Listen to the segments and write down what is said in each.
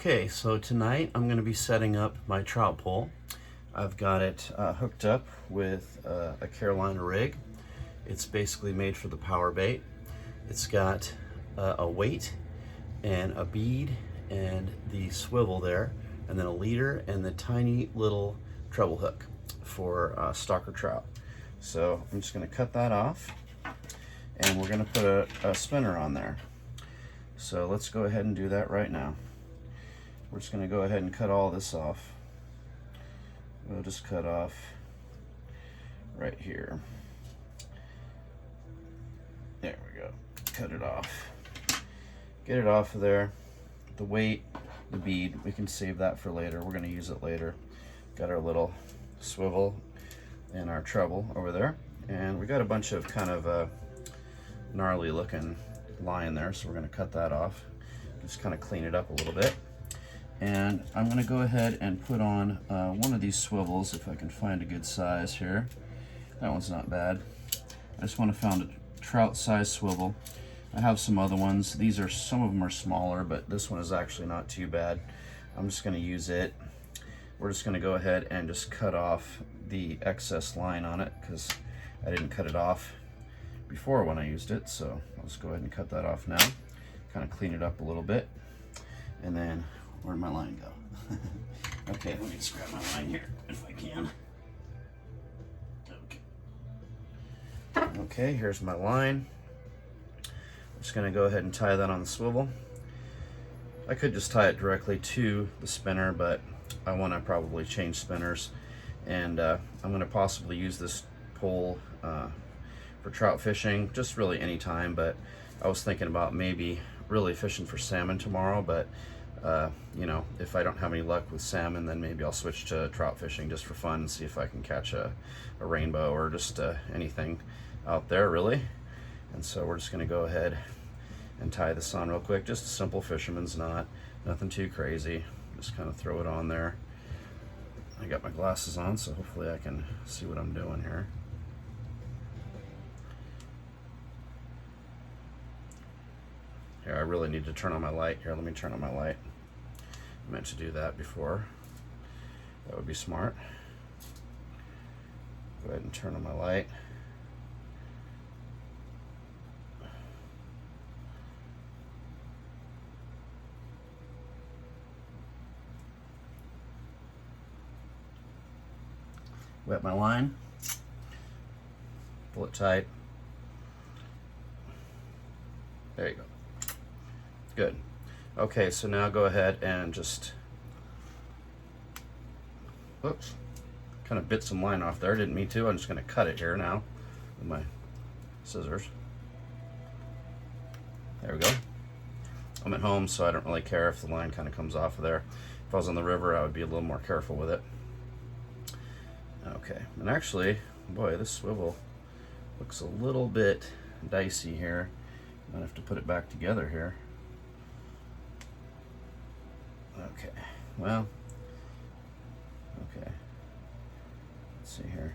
Okay, so tonight I'm going to be setting up my trout pole. I've got it hooked up with a Carolina rig. It's basically made for the power bait. It's got a weight and a bead and the swivel there, and then a leader and the tiny little treble hook for stalker trout. So I'm just going to cut that off, and we're going to put a spinner on there. So let's go ahead and do that right now. We're just going to go ahead and cut all this off. We'll just cut off right here. There we go. Cut it off. Get it off of there. The weight, the bead, we can save that for later. We're going to use it later. Got our little swivel and our treble over there. And we got a bunch of kind of gnarly looking line there, so we're going to cut that off. Just kind of clean it up a little bit. And I'm going to go ahead and put on one of these swivels, if I can find a good size here. That one's not bad. I just want to find a trout size swivel. I have some other ones. These are, some of them are smaller, but this one is actually not too bad. I'm just going to use it. We're just going to go ahead and just cut off the excess line on it, because I didn't cut it off before when I used it. So I'll just go ahead and cut that off now. Kind of clean it up a little bit. And then, where'd my line go? Okay, let me just grab my line here if I can. Okay, here's my line. I'm just going to go ahead and tie that on the swivel. I could just tie it directly to the spinner, but I want to probably change spinners. And I'm going to possibly use this pole for trout fishing, just really any time, but I was thinking about maybe really fishing for salmon tomorrow, but you know, if I don't have any luck with salmon, then maybe I'll switch to trout fishing just for fun and see if I can catch a rainbow or just anything out there, really. And so we're just going to go ahead and tie this on real quick. Just a simple fisherman's knot, nothing too crazy. Just kind of throw it on there. I got my glasses on, so hopefully I can see what I'm doing here. Here, I really need to turn on my light. Here, let me turn on my light. I meant to do that before. That would be smart. Go ahead and turn on my light. Wet my line. Pull it tight. There you go. Good. Okay, so now go ahead and just, whoops, kind of bit some line off there. Didn't mean to. I'm just going to cut it here now with my scissors. There we go. I'm at home, so I don't really care if the line kind of comes off of there. If I was on the river, I would be a little more careful with it. Okay, and actually, boy, this swivel looks a little bit dicey here. I have to put it back together here. Okay, well, okay, let's see here.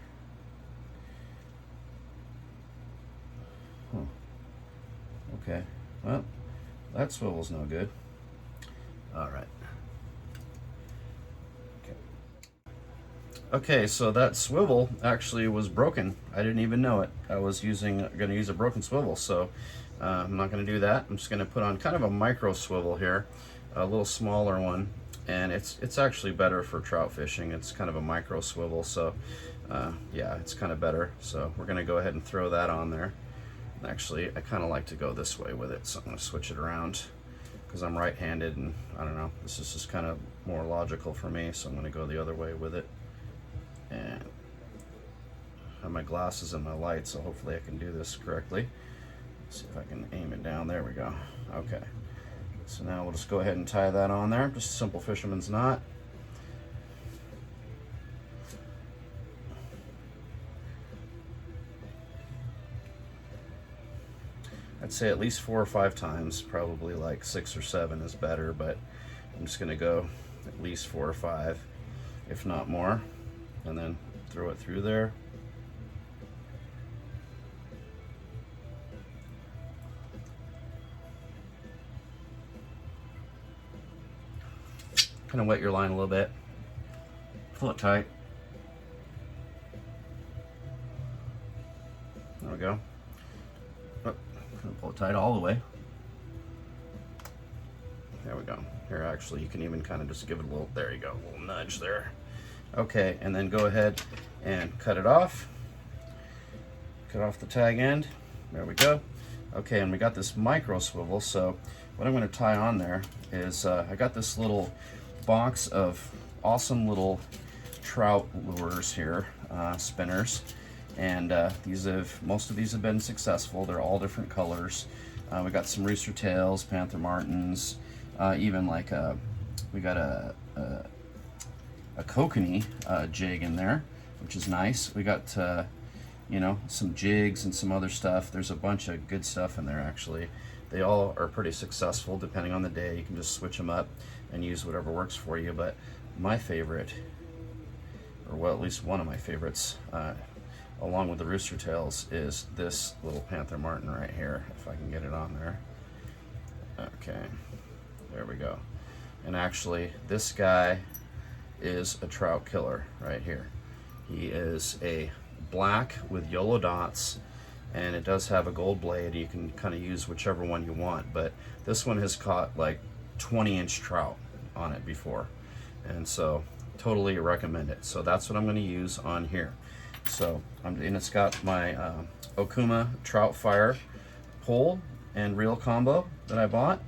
Huh. Okay, well, that swivel's no good. All right. Okay, so that swivel actually was broken. I didn't even know it. I was going to use a broken swivel, so I'm not going to do that. I'm just going to put on kind of a micro swivel here, a little smaller one, and it's actually better for trout fishing. It's kind of a micro swivel, so yeah, it's kind of better. So we're going to go ahead and throw that on there. Actually, I kind of like to go this way with it, so I'm going to switch it around because I'm right-handed, and I don't know, this is just kind of more logical for me, so I'm going to go the other way with it. And I have my glasses and my light, so hopefully I can do this correctly. Let's see if I can aim it down. There we go. Okay. So now we'll just go ahead and tie that on there. Just a simple fisherman's knot. I'd say at least 4 or 5 times. Probably like 6 or 7 is better, but I'm just going to go at least 4 or 5, if not more. And then throw it through there. kind of wet your line a little bit, pull it tight. There we go. Oh, pull it tight all the way. There we go. Here, actually, you can even kind of just give it a little, there you go, a little nudge there. Okay, and then go ahead and cut it off. Cut off the tag end. There we go. Okay, and we got this micro swivel, so what I'm going to tie on there is I got this little box of awesome little trout lures here, spinners, and most of these have been successful. They're all different colors. We got some rooster tails, panther martins, even like we got a kokanee jig in there, which is nice. We got you know, some jigs and some other stuff. There's a bunch of good stuff in there, actually. They all are pretty successful depending on the day. You can just switch them up and use whatever works for you. But my favorite, or well, at least one of my favorites, along with the rooster tails, is this little panther martin right here, if I can get it on there. Okay, there we go. And actually, this guy is a trout killer right here. He is a black with yellow dots, and it does have a gold blade. You can kind of use whichever one you want, but this one has caught like 20-inch trout on it before, and so totally recommend it. So that's what I'm going to use on here. So and it's got my Okuma trout fire pole and reel combo that I bought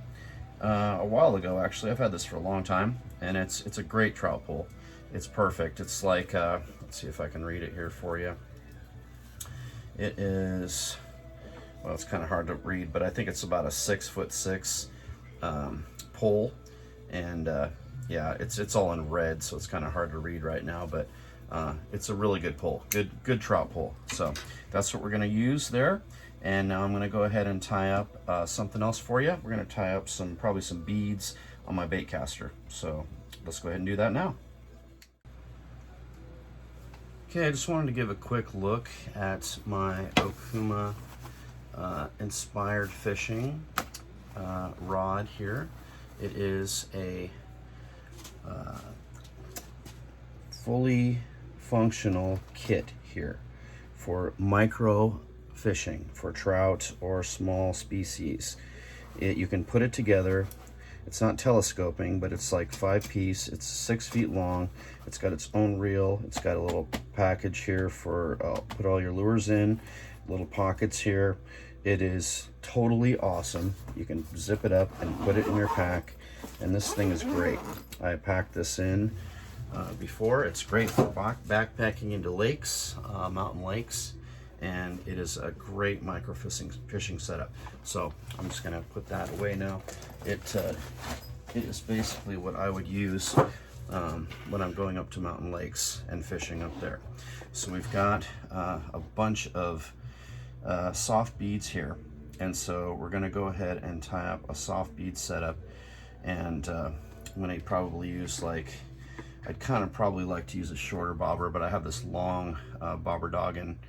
a while ago. Actually, I've had this for a long time, and it's a great trout pole. It's perfect. It's like let's see if I can read it here for you. It is, well, it's kind of hard to read, but I think it's about a 6'6" pole, and yeah, it's all in red, so it's kind of hard to read right now, but it's a really good pole, good trout pole. So that's what we're going to use there. And now I'm going to go ahead and tie up something else for you. We're going to tie up probably some beads on my bait caster. So let's go ahead and do that now. Okay, I just wanted to give a quick look at my Okuma inspired fishing rod here. It is a fully functional kit here for micro fishing for trout or small species. You can put it together. It's not telescoping, but it's like 5-piece. It's 6 feet long. It's got its own reel. It's got a little package here for put all your lures in, little pockets here. It is totally awesome. You can zip it up and put it in your pack, and this thing is great. I packed this in before. It's great for backpacking into lakes, mountain lakes, and it is a great micro fishing setup. So I'm just gonna put that away now. It is basically what I would use when I'm going up to mountain lakes and fishing up there. So we've got a bunch of soft beads here, and so we're gonna go ahead and tie up a soft bead setup, and I'm gonna probably use I'd kind of probably like to use a shorter bobber, but I have this long bobber doggin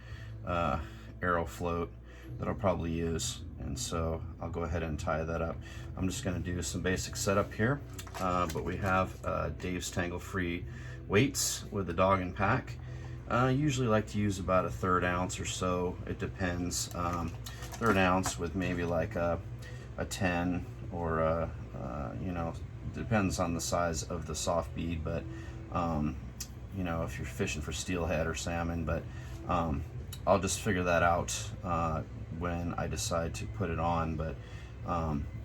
arrow float that I'll probably use, and so I'll go ahead and tie that up. I'm just going to do some basic setup here, but we have Dave's Tangle Free weights with the doggin pack. I usually like to use about 1/3 ounce or so. It depends. 1/3 ounce with maybe like a 10 or you know, depends on the size of the soft bead, but you know, if you're fishing for steelhead or salmon, but I'll just figure that out when I decide to put it on. But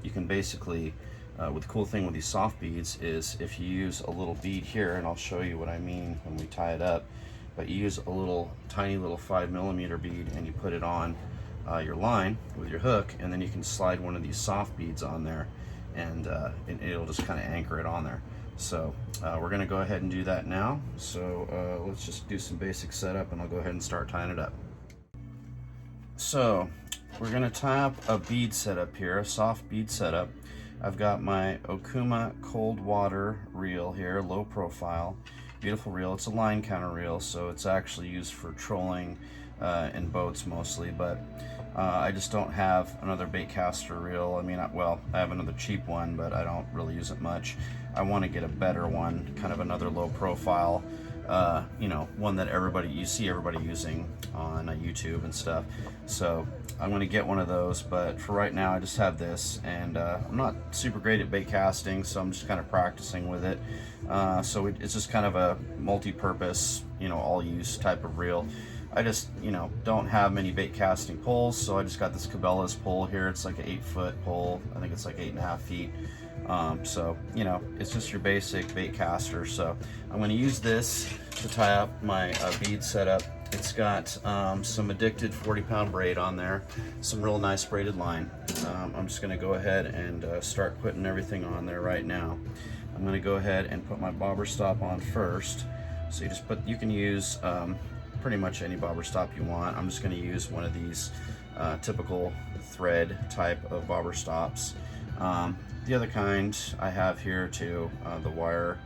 you can basically, the cool thing with these soft beads is if you use a little bead here, and I'll show you what I mean when we tie it up, but you use a little tiny little 5mm bead and you put it on your line with your hook, and then you can slide one of these soft beads on there, and it'll just kind of anchor it on there. So we're going to go ahead and do that now. So let's just do some basic setup, and I'll go ahead and start tying it up. So we're going to tie up a bead setup here, a soft bead setup. I've got my Okuma cold water reel here, low profile, beautiful reel. It's a line counter reel, so it's actually used for trolling in boats mostly, but I just don't have another bait caster reel. I mean, well, I have another cheap one, but I don't really use it much. I want to get a better one, kind of another low profile, you know, one that you see everybody using on YouTube and stuff. So I'm going to get one of those, but for right now I just have this, and I'm not super great at bait casting, so I'm just kind of practicing with it. So it's just kind of a multi-purpose, you know, all-use type of reel. I just, you know, don't have many bait casting poles, so I just got this Cabela's pole here. It's like an 8-foot pole. I think it's like 8.5 feet. So, you know, it's just your basic bait caster. So I'm going to use this to tie up my bead setup. It's got some addicted 40-pound braid on there, some real nice braided line. I'm just going to go ahead and start putting everything on there right now. I'm going to go ahead and put my bobber stop on first. So you can use pretty much any bobber stop you want. I'm just going to use one of these typical thread type of bobber stops. The other kind I have here too, the wire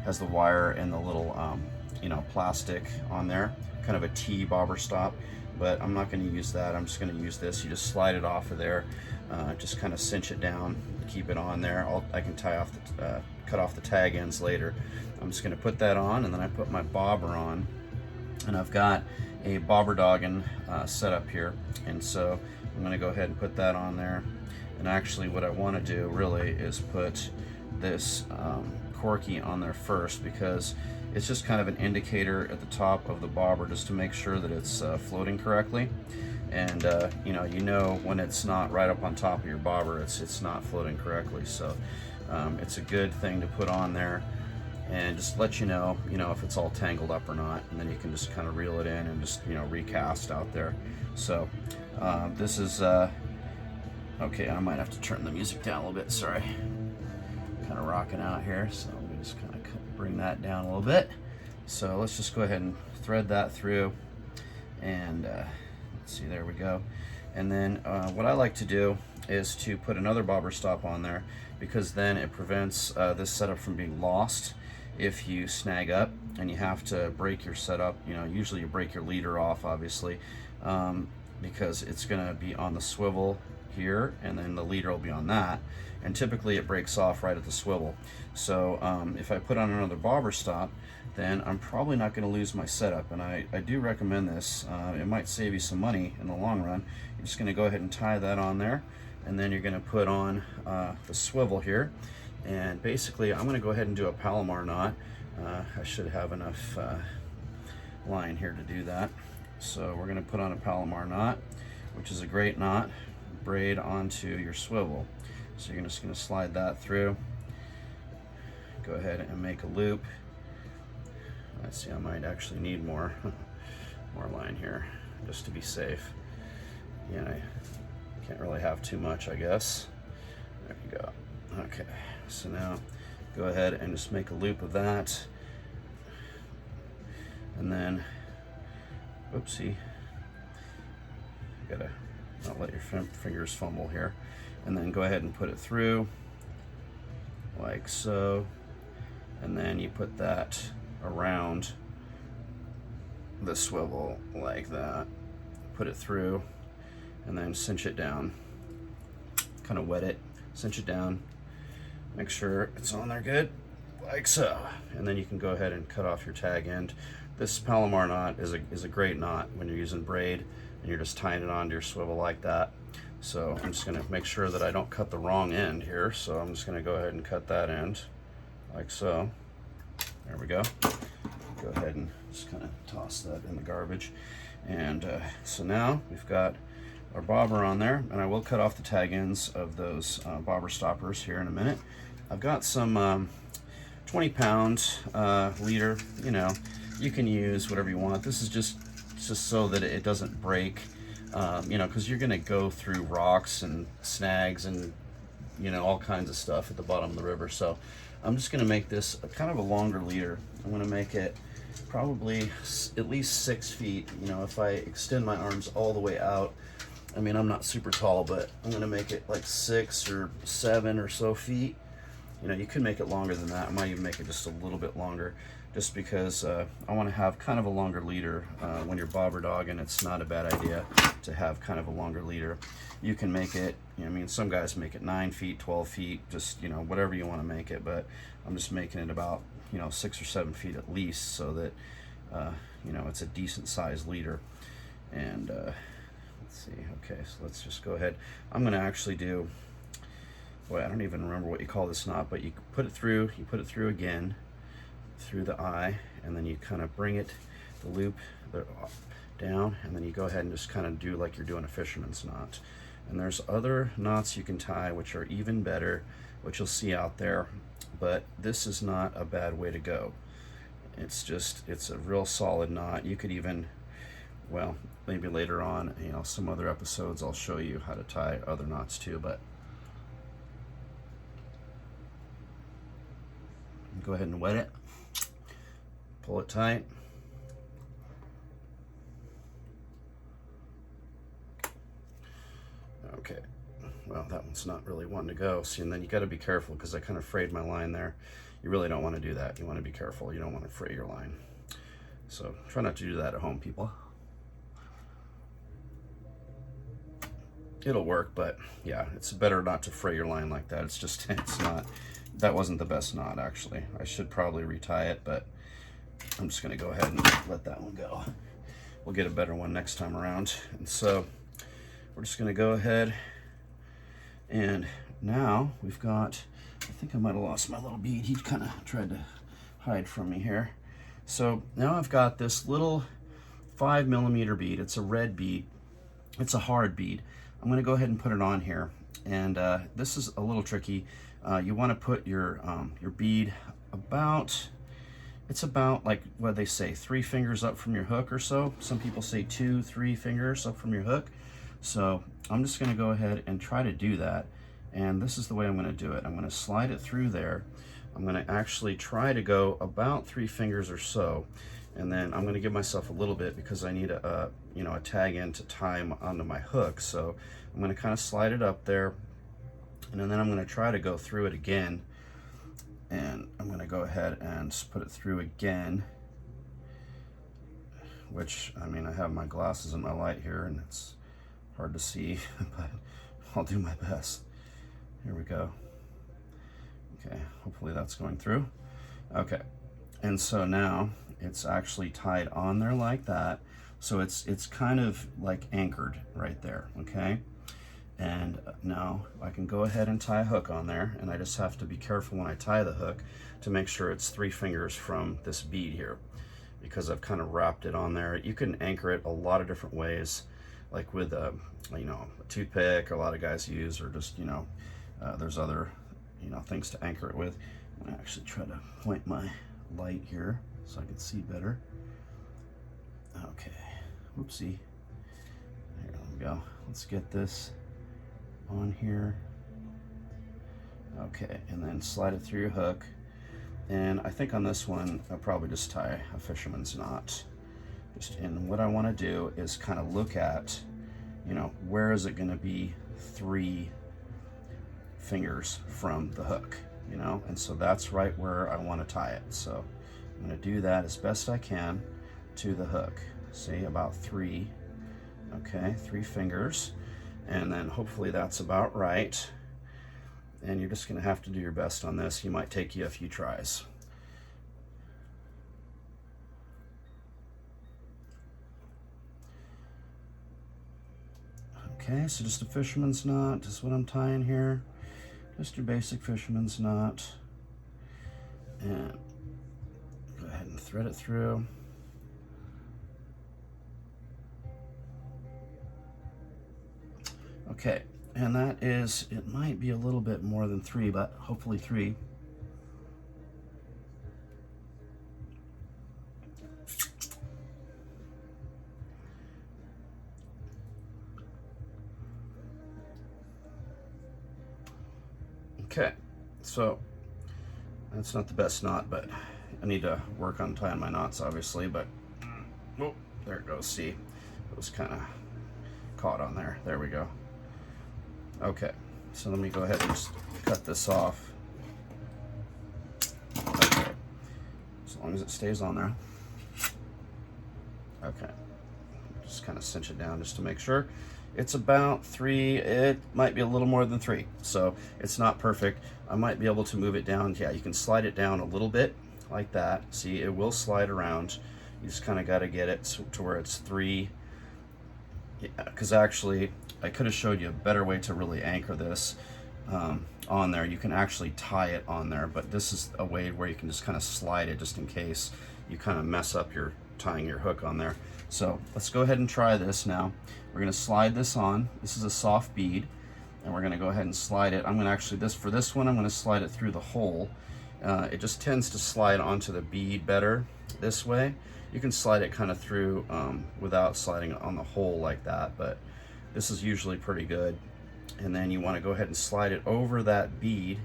has the wire and the little you know, plastic on there, kind of a T bobber stop, but I'm not going to use that. I'm just going to use this. You just slide it off of there, just kind of cinch it down, keep it on there. I can tie off cut off the tag ends later. I'm just going to put that on, and then I put my bobber on, and I've got a bobber doggin set up here, and so I'm going to go ahead and put that on there. And actually what I want to do really is put this corky on there first, because it's just kind of an indicator at the top of the bobber just to make sure that it's floating correctly. And you know when it's not right up on top of your bobber, it's not floating correctly. So it's a good thing to put on there, and just let you know if it's all tangled up or not, and then you can just kind of reel it in and just, you know, recast out there. So this is okay. I might have to turn the music down a little bit, sorry, kind of rocking out here, so let me just kind of bring that down a little bit. So let's just go ahead and thread that through, and let's see, there we go. And then what I like to do is to put another bobber stop on there, because then it prevents this setup from being lost if you snag up and you have to break your setup. You know, usually you break your leader off, obviously, because it's going to be on the swivel here, and then the leader will be on that, and typically it breaks off right at the swivel. So if I put on another bobber stop, then I'm probably not going to lose my setup, and I do recommend this. It might save you some money in the long run. You're just going to go ahead and tie that on there, and then you're going to put on the swivel here, and basically I'm going to go ahead and do a Palomar knot. I should have enough line here to do that. So we're going to put on a Palomar knot, which is a great knot, braid onto your swivel. So you're just going to slide that through, go ahead and make a loop. Let's see, I might actually need more line here just to be safe. Yeah, I can't really have too much, I guess. There you go. Okay, so now go ahead and just make a loop of that, and then oopsie, you gotta not let your fingers fumble here, and then go ahead and put it through like so, and then you put that around the swivel like that, put it through, and then cinch it down, kind of wet it, cinch it down, make sure it's on there good, like so, and then you can go ahead and cut off your tag end. This Palomar knot is a great knot when you're using braid and you're just tying it onto your swivel like that. So I'm just going to make sure that I don't cut the wrong end here, so I'm just going to go ahead and cut that end like so. There we go. Go ahead and just kind of toss that in the garbage. And so now we've got our bobber on there, and I will cut off the tag ends of those bobber stoppers here in a minute. I've got some 20-pound leader. You know, you can use whatever you want. This is just so that it doesn't break, you know, because you're going to go through rocks and snags and, you know, all kinds of stuff at the bottom of the river. So I'm just going to make this kind of a longer leader. I'm going to make it probably at least 6 feet. You know, if I extend my arms all the way out, I mean, I'm not super tall, but I'm going to make it like 6 or 7 or so feet. You know, you could make it longer than that. I might even make it just a little bit longer. just because I want to have kind of a longer leader. When you're bobber dogging, it's not a bad idea to have kind of a longer leader. You can make it, you know, I mean, some guys make it 9 feet, 12 feet, just, you know, whatever you want to make it, but I'm just making it about, you know, 6 or 7 feet at least, so that, you know, it's a decent sized leader. And let's see, okay, so let's just go ahead. I'm going to actually do, boy, I don't even remember what you call this knot, but you put it through again, through the eye, and then you kind of bring it, the loop down, and then you go ahead and just kind of do like you're doing a fisherman's knot. And there's other knots you can tie which are even better, which you'll see out there, but this is not a bad way to go. It's just, it's a real solid knot. You could even, well, maybe later on, you know, some other episodes I'll show you how to tie other knots too, but go ahead and wet it, pull it tight. Okay, well, that one's not really wanting to go. See, and then you got to be careful because I kind of frayed my line there. You really don't want to do that. You want to be careful. You don't want to fray your line. So try not to do that at home, people. It'll work, but yeah, it's better not to fray your line like that. It's just, it's not, that wasn't the best knot, actually. I should probably retie it, but I'm just going to go ahead and let that one go. We'll get a better one next time around. And so we're just going to go ahead, and now we've got, I think I might have lost my little bead. He kind of tried to hide from me here. So now I've got this little 5mm bead. It's a red bead. It's a hard bead. I'm going to go ahead and put it on here, and this is a little tricky. You want to put your bead about, it's about like what they say, 3 fingers up from your hook or so. Some people say 2, 3 fingers up from your hook. So I'm just going to go ahead and try to do that, and this is the way I'm going to do it. I'm going to slide it through there. I'm going to actually try to go about 3 fingers or so, and then I'm going to give myself a little bit because I need a you know, a tag in to tie onto my hook. So I'm going to kind of slide it up there, and then I'm going to try to go through it again, and I'm going to go ahead and put it through again, which, I mean, I have my glasses and my light here and it's hard to see, but I'll do my best. Here we go. Okay, hopefully that's going through. Okay, and so now it's actually tied on there like that. So it's kind of like anchored right there, okay? And now I can go ahead and tie a hook on there, and I just have to be careful when I tie the hook to make sure it's 3 fingers from this bead here, because I've kind of wrapped it on there. You can anchor it a lot of different ways, like with you know, a toothpick, a lot of guys use, or just, you know, there's other, you know, things to anchor it with. I'm gonna actually try to point my light here so I can see better. Okay, whoopsie. Here we go. Let's get this on here. Okay, and then slide it through your hook. And I think on this one, I'll probably just tie a fisherman's knot. And what I want to do is kind of look at, you know, where is it going to be 3 fingers from the hook, you know? And so that's right where I want to tie it. So I'm going to do that as best I can to the hook. See, about 3, okay, 3 fingers. And then hopefully that's about right. And you're just going to have to do your best on this. You might take you a few tries. Okay, so just a fisherman's knot is what I'm tying here. Just your basic fisherman's knot. And go ahead and thread it through. Okay, and that is, it might be a little bit more than 3, but hopefully 3. Okay, so that's not the best knot, but I need to work on tying my knots, obviously, but oh, there it goes. See, it was kind of caught on there. There we go. Okay, so let me go ahead and just cut this off. Okay, so long as it stays on there. Okay, just kind of cinch it down just to make sure. It's about 3, it might be a little more than 3, so it's not perfect. I might be able to move it down. Yeah, you can slide it down a little bit like that. See, it will slide around. You just kind of got to get it to where it's 3. Yeah, because actually I could have showed you a better way to really anchor this on there. You can actually tie it on there, but this is a way where you can just kind of slide it just in case you kind of mess up your tying your hook on there. So let's go ahead and try this now. We're going to slide this on. This is a soft bead, and we're going to go ahead and slide it. I'm going to actually, for this one, I'm going to slide it through the hole. It just tends to slide onto the bead better this way. You can slide it kind of through without sliding it on the hole like that, but this is usually pretty good. And then you want to go ahead and slide it over that bead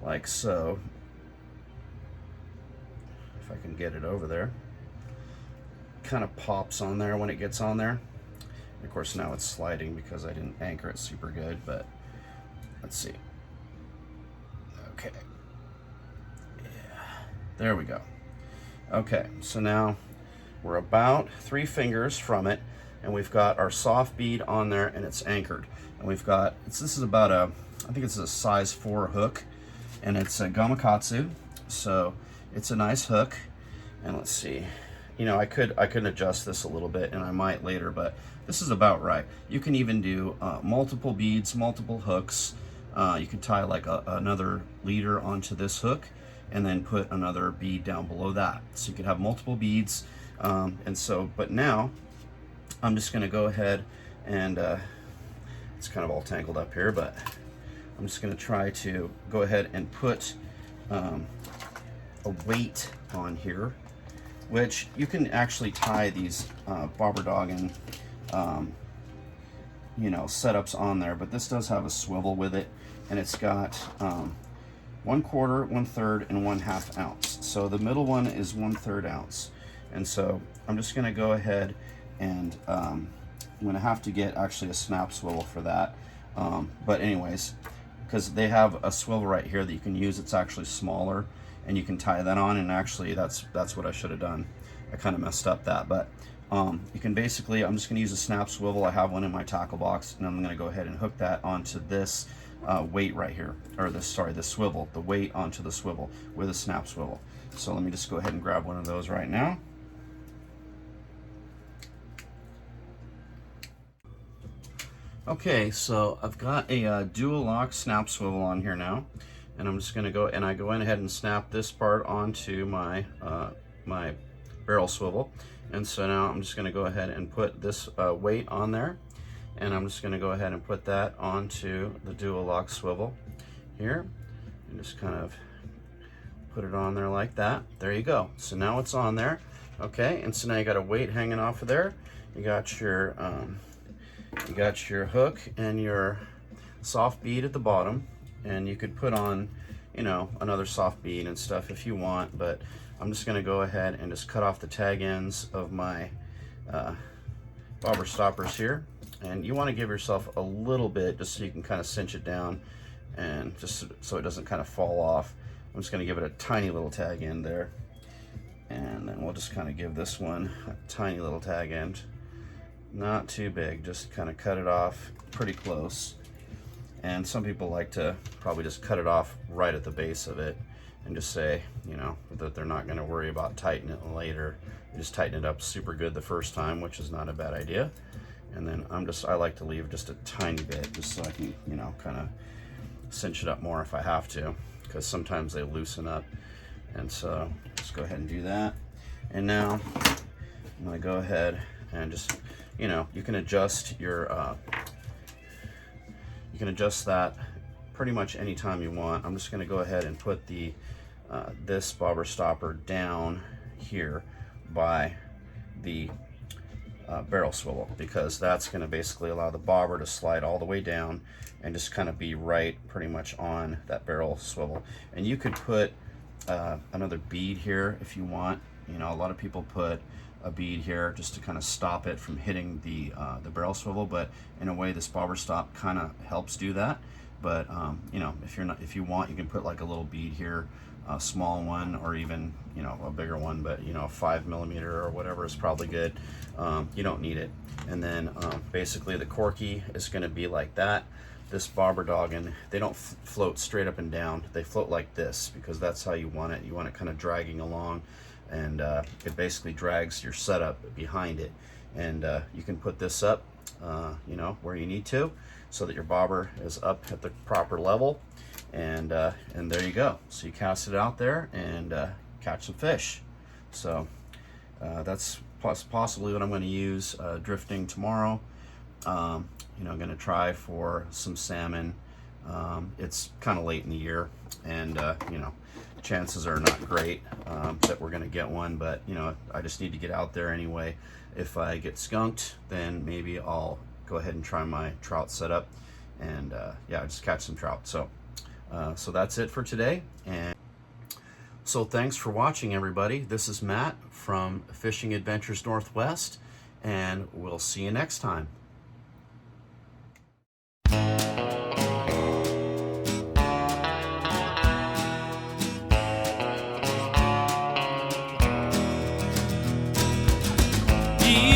like so. If I can get it over there. Kind of pops on there when it gets on there. And of course now it's sliding because I didn't anchor it super good, but let's see. Okay. Yeah. There we go. Okay, so now we're about 3 fingers from it, and we've got our soft bead on there, and it's anchored. And we've got, this is about a, I think it's a size 4 hook, and it's a gamakatsu, so it's a nice hook. And let's see, you know, I could adjust this a little bit, and I might later, but this is about right. You can even do multiple beads, multiple hooks. You could tie like another leader onto this hook, and then put another bead down below that. So you could have multiple beads. And so, but now I'm just gonna go ahead and, it's kind of all tangled up here, but I'm just gonna try to go ahead and put a weight on here, which you can actually tie these bobber doggin, you know, setups on there, but this does have a swivel with it, and it's got 1/4, 1/3, and 1/2 ounce. So the middle one is 1/3 ounce. And so I'm just gonna go ahead and I'm gonna have to get actually a snap swivel for that. But anyways, because they have a swivel right here that you can use, it's actually smaller, and you can tie that on, and actually that's what I should have done. I kind of messed up that, but you can basically, I'm just gonna use a snap swivel. I have one in my tackle box, and I'm gonna go ahead and hook that onto this weight right here, or this swivel, the weight onto the swivel with a snap swivel. So let me just go ahead and grab one of those right now. Okay, so I've got a dual lock snap swivel on here now, and I'm just going to go ahead and snap this part onto my my barrel swivel. And so now I'm just going to go ahead and put this weight on there, and I'm just going to go ahead and put that onto the dual lock swivel here, and just kind of put it on there like that. There you go. So now it's on there. Okay, and so now you got a weight hanging off of there. You got your hook and your soft bead at the bottom, and you could put on, you know, another soft bead and stuff if you want, but I'm just going to go ahead and just cut off the tag ends of my bobber stoppers here. And you want to give yourself a little bit just so you can kind of cinch it down, and just so it doesn't kind of fall off. I'm just going to give it a tiny little tag end there, and then we'll just kind of give this one a tiny little tag end. Not too big, just kind of cut it off pretty close. And some people like to probably just cut it off right at the base of it and just say, you know, that they're not going to worry about tightening it later. They just tighten it up super good the first time, which is not a bad idea. And then I like to leave just a tiny bit, just so I can, you know, kind of cinch it up more if I have to, because sometimes they loosen up. And so just go ahead and do that. And now I'm going to go ahead and just, you know, you can adjust your you can adjust that pretty much anytime you want. I'm just going to go ahead and put the this bobber stopper down here by the barrel swivel, because that's going to basically allow the bobber to slide all the way down and just kind of be right pretty much on that barrel swivel. And you could put another bead here if you want. You know, a lot of people put a bead here just to kind of stop it from hitting the barrel swivel, but in a way this bobber stop kind of helps do that. But you know, if you want, you can put like a little bead here a small one, or even, you know, a bigger one, but you know, 5mm or whatever is probably good. You don't need it. And then basically the corky is going to be like that. This bobber doggin, they don't float straight up and down. They float like this because that's how you want it. You want it kind of dragging along, and it basically drags your setup behind it. And you can put this up, you know, where you need to, so that your bobber is up at the proper level. And there you go. So you cast it out there and catch some fish. So that's possibly what I'm going to use drifting tomorrow. You know, I'm going to try for some salmon. It's kind of late in the year, and you know, chances are not great that we're going to get one, but you know, I just need to get out there anyway. If I get skunked, then maybe I'll go ahead and try my trout setup, and yeah, just catch some trout. So so that's it for today, and so thanks for watching, everybody. This is Matt from Fishing Adventures Northwest, and we'll see you next time. Yeah.